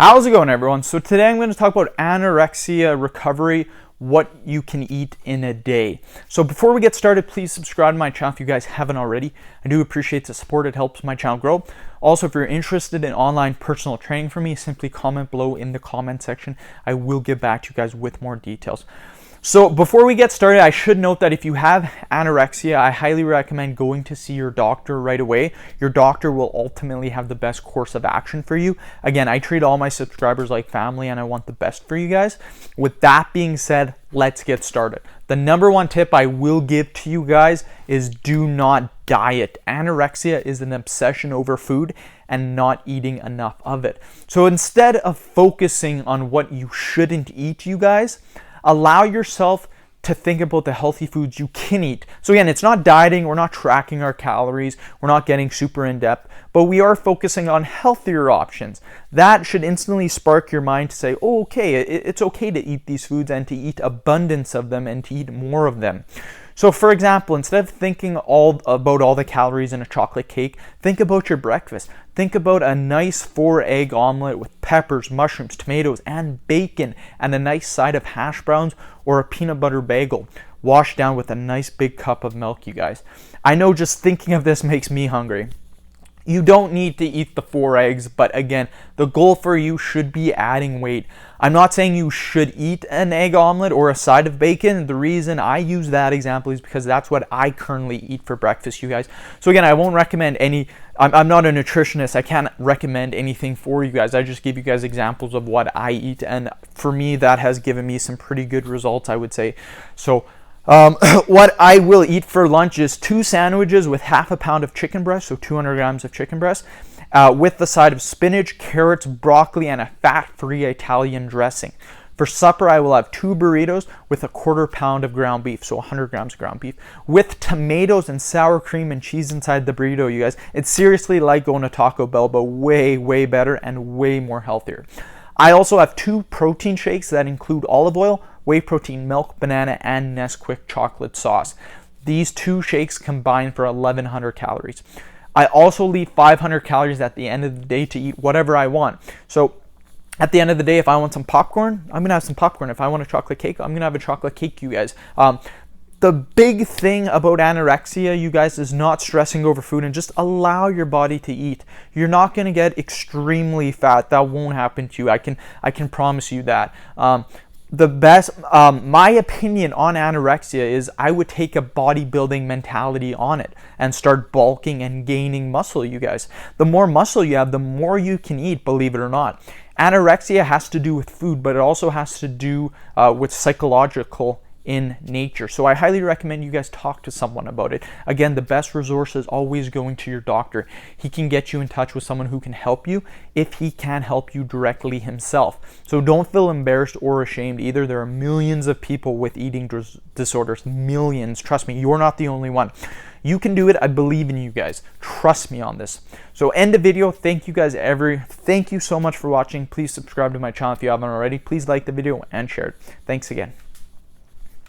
How's it going, everyone? So today I'm going to talk about anorexia recovery, what you can eat in a day. So before we get started, please subscribe to my channel if you guys haven't already. I do appreciate the support. It helps my channel grow. Also, if you're interested in online personal training from me, simply comment below in the comment section. I will get back to you guys with more details. So before we get started, I should note that if you have anorexia, I highly recommend going to see your doctor right away. Your doctor will ultimately have the best course of action for you. Again, I treat all my subscribers like family and I want the best for you guys. With that being said, let's get started. The number one tip I will give to you guys is do not diet. Anorexia is an obsession over food and not eating enough of it. So instead of focusing on what you shouldn't eat, you guys, allow yourself to think about the healthy foods you can eat. So again, it's not dieting, we're not tracking our calories, we're not getting super in depth, but we are focusing on healthier options. That should instantly spark your mind to say, oh, okay, it's okay to eat these foods and to eat abundance of them and to eat more of them. So for example, instead of thinking about all the calories in a chocolate cake, think about your breakfast. Think about a nice 4-egg omelette with peppers, mushrooms, tomatoes, and bacon, and a nice side of hash browns or a peanut butter bagel, washed down with a nice big cup of milk, you guys. I know just thinking of this makes me hungry. You don't need to eat the 4 eggs, but again, the goal for you should be adding weight. I'm not saying you should eat an egg omelet or a side of bacon. The reason I use that example is because that's what I currently eat for breakfast, you guys. So again, I won't recommend I'm not a nutritionist. I can't recommend anything for you guys. I just give you guys examples of what I eat. And for me, that has given me some pretty good results, I would say. So what I will eat for lunch is 2 sandwiches with half a pound of chicken breast, so 200 grams of chicken breast, with the side of spinach, carrots, broccoli, and a fat-free Italian dressing. For supper, I will have 2 burritos with a 1/4 pound of ground beef, so 100 grams of ground beef, with tomatoes and sour cream and cheese inside the burrito, you guys. It's seriously like going to Taco Bell, but way, way better and way more healthier. I also have 2 protein shakes that include olive oil, whey protein, milk, banana, and Nesquick chocolate sauce. These 2 shakes combine for 1,100 calories. I also leave 500 calories at the end of the day to eat whatever I want. So at the end of the day, if I want some popcorn, I'm going to have some popcorn. If I want a chocolate cake, I'm going to have a chocolate cake, you guys. The big thing about anorexia, you guys, is not stressing over food and just allow your body to eat. You're not going to get extremely fat. That won't happen to you. I can promise you that. My opinion on anorexia is I would take a bodybuilding mentality on it and start bulking and gaining muscle, you guys. The more muscle you have, the more you can eat, believe it or not. Anorexia has to do with food, but it also has to do with psychological in nature. So I highly recommend you guys talk to someone about it. Again, the best resource is always going to your doctor. He can get you in touch with someone who can help you if he can't help you directly himself. So don't feel embarrassed or ashamed either. There are millions of people with eating disorders, millions. Trust me, you're not the only one. You can do it. I believe in you guys. Trust me on this. So end the video. Thank you guys Thank you so much for watching. Please subscribe to my channel if you haven't already. Please like the video and share it. Thanks again.